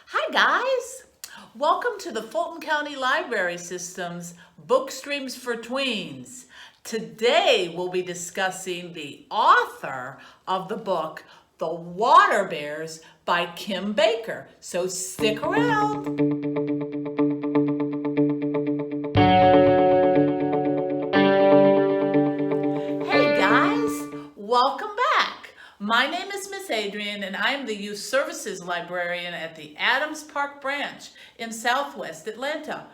Hi guys! Welcome to the Fulton County Library System's Book Streams for Tweens. Today we'll be discussing the author of the book, The Water Bears by Kim Baker. So stick around. Hey guys, welcome back. My name is Miss Adrienne and I am the Youth Services Librarian at the Adams Park branch in Southwest Atlanta.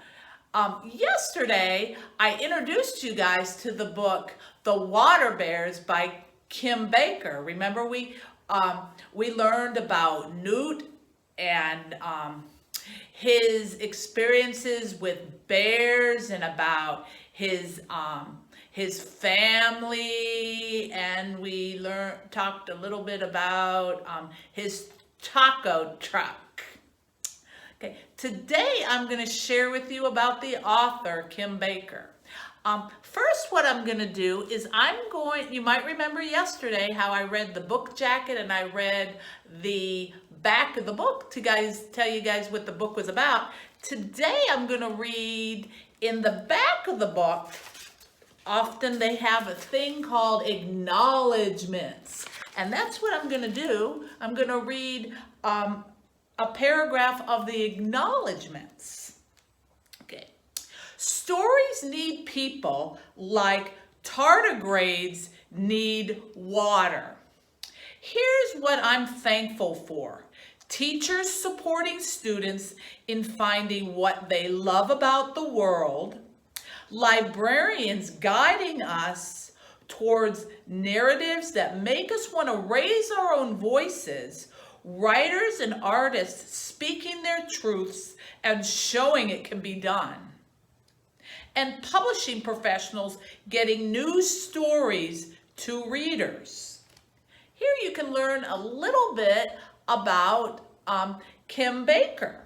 Yesterday, I introduced you guys to the book, The Water Bears by Kim Baker. Remember we learned about Newt and his experiences with bears and about his family, and we talked a little bit about his taco truck. Okay, today I'm going to share with you about the author, Kim Baker. First, what I'm going to do is you might remember yesterday how I read the book jacket and I read the back of the book to tell you guys what the book was about. Today I'm going to read in the back of the book. Often they have a thing called acknowledgements, and that's what I'm going to do. I'm going to read a paragraph of the acknowledgements. Okay. Stories need people like tardigrades need water. Here's what I'm thankful for. Teachers supporting students in finding what they love about the world. Librarians guiding us towards narratives that make us want to raise our own voices. Writers and artists speaking their truths and showing it can be done. And publishing professionals getting news stories to readers. Here you can learn a little bit about Kim Baker.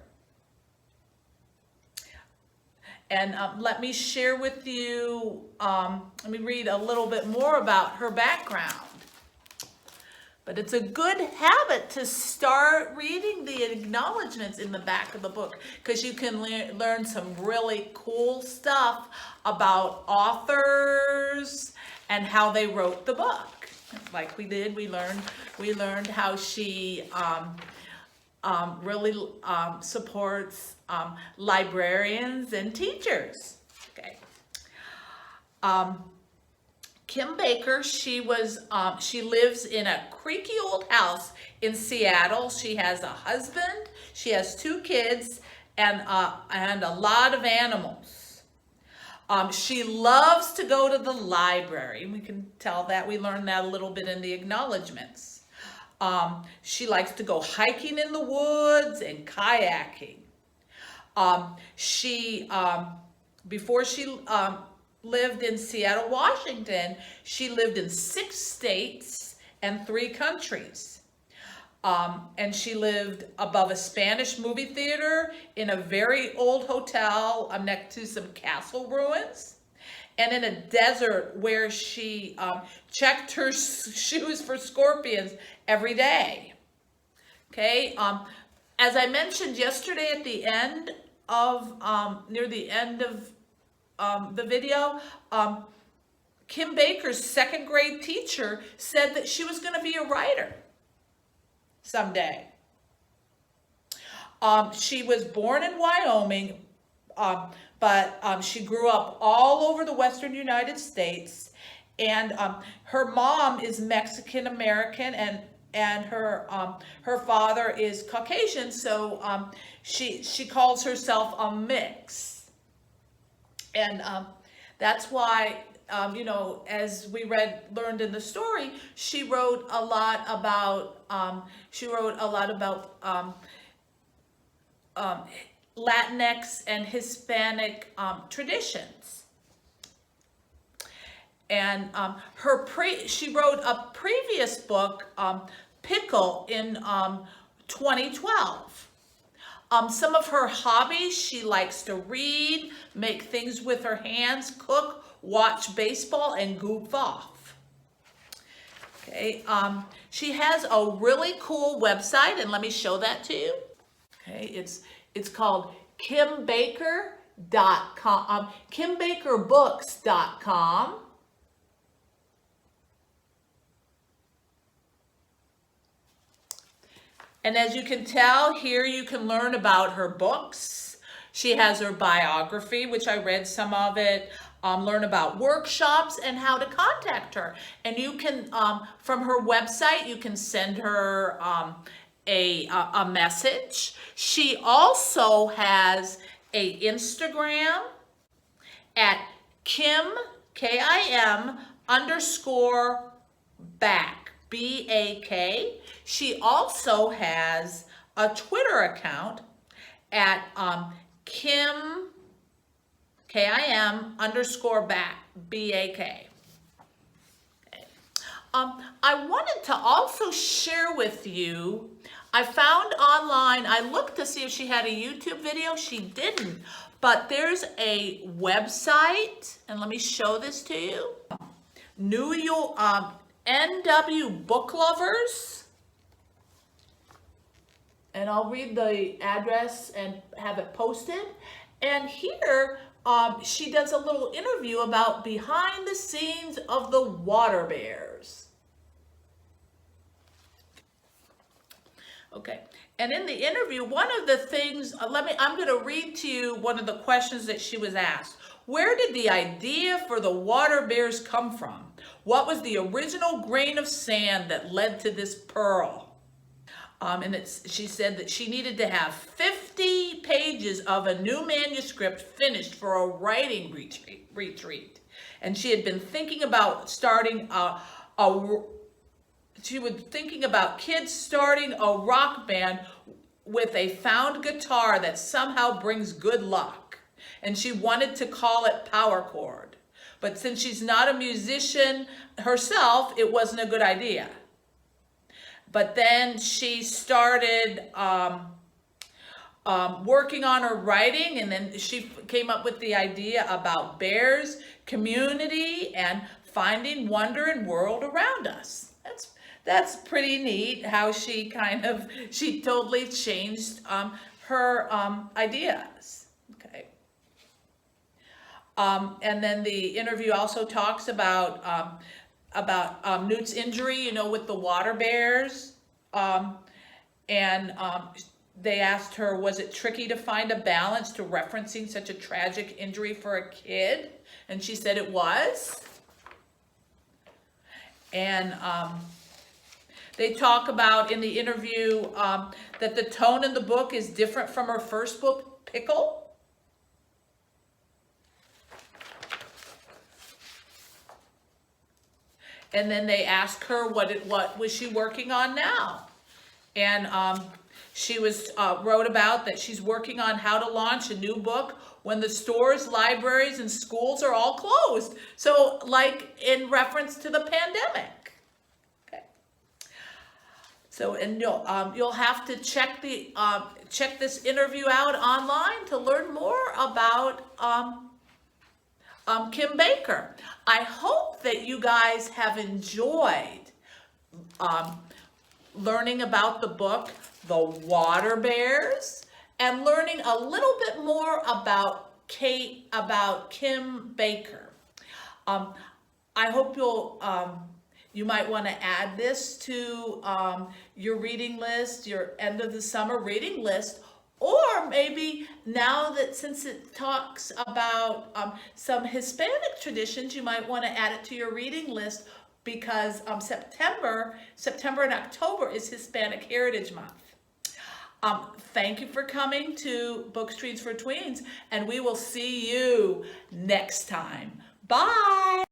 And let me share with you, let me read a little bit more about her background. But it's a good habit to start reading the acknowledgments in the back of the book, because you can learn some really cool stuff about authors and how they wrote the book. Like we did, we learned how she really supports librarians and teachers. Okay. Kim Baker, she lives in a creaky old house in Seattle. She has a husband, she has 2 kids, and a lot of animals. She loves to go to the library. We can tell that. We learned that a little bit in the acknowledgments. She likes to go hiking in the woods and kayaking. Before she lived in Seattle, Washington, she lived in 6 states and 3 countries. And she lived above a Spanish movie theater in a very old hotel next to some castle ruins, and in a desert where she checked her shoes for scorpions every day. Okay, as I mentioned yesterday at the end of, near the end of the video, Kim Baker's 2nd grade teacher said that she was going to be a writer someday. She was born in Wyoming, but she grew up all over the western United States, and her mom is Mexican American, and her father is Caucasian, so she calls herself a mix. And that's why, as we learned in the story, she wrote a lot about Latinx and Hispanic traditions. And she wrote a previous book, Pickle, in 2012. Some of her hobbies: she likes to read, make things with her hands, cook, watch baseball, and goof off. Okay, she has a really cool website, and let me show that to you. Okay, it's called kimbaker.com, kimbakerbooks.com. And as you can tell, here you can learn about her books. She has her biography, which I read some of it, learn about workshops and how to contact her. And you can, from her website, you can send her a message. She also has a Instagram at Kim, K-I-M, _back, B-A-K. She also has a Twitter account at Kim, K-I-M, _back, B-A-K. I wanted to also share with you, I found online, I looked to see if she had a YouTube video. She didn't, but there's a website, and let me show this to you. New York, NW Book Lovers, and I'll read the address and have it posted. And here, she does a little interview about behind the scenes of the water bears. Okay, and in the interview, one of the things, I'm going to read to you one of the questions that she was asked. Where did the idea for the water bears come from? What was the original grain of sand that led to this pearl? She said that she needed to have 50 pages of a new manuscript finished for a writing retreat. And she had been thinking about starting kids starting a rock band with a found guitar that somehow brings good luck. And she wanted to call it Power Chord. But since she's not a musician herself, it wasn't a good idea. But then she started working on her writing, and then she came up with the idea about bears, community, and finding wonder in world around us. That's pretty neat how she totally changed her ideas. Okay. And then the interview also talks about Newt's injury, with the water bears. They asked her, was it tricky to find a balance to referencing such a tragic injury for a kid? And she said it was. And they talk about in the interview that the tone in the book is different from her first book, Pickle. And then they asked her what was she working on now, and she wrote about that she's working on how to launch a new book when the stores, libraries, and schools are all closed. So, like in reference to the pandemic. Okay. So, and you'll have to check this interview out online to learn more about Kim Baker. I hope that you guys have enjoyed learning about the book, The Water Bears, and learning a little bit more about Kim Baker. I hope you might want to add this to your reading list, your end of the summer reading list. Or maybe now that since it talks about some Hispanic traditions, you might want to add it to your reading list because September and October is Hispanic Heritage Month. Thank you for coming to Books, Tweens for Tweens, and we will see you next time. Bye!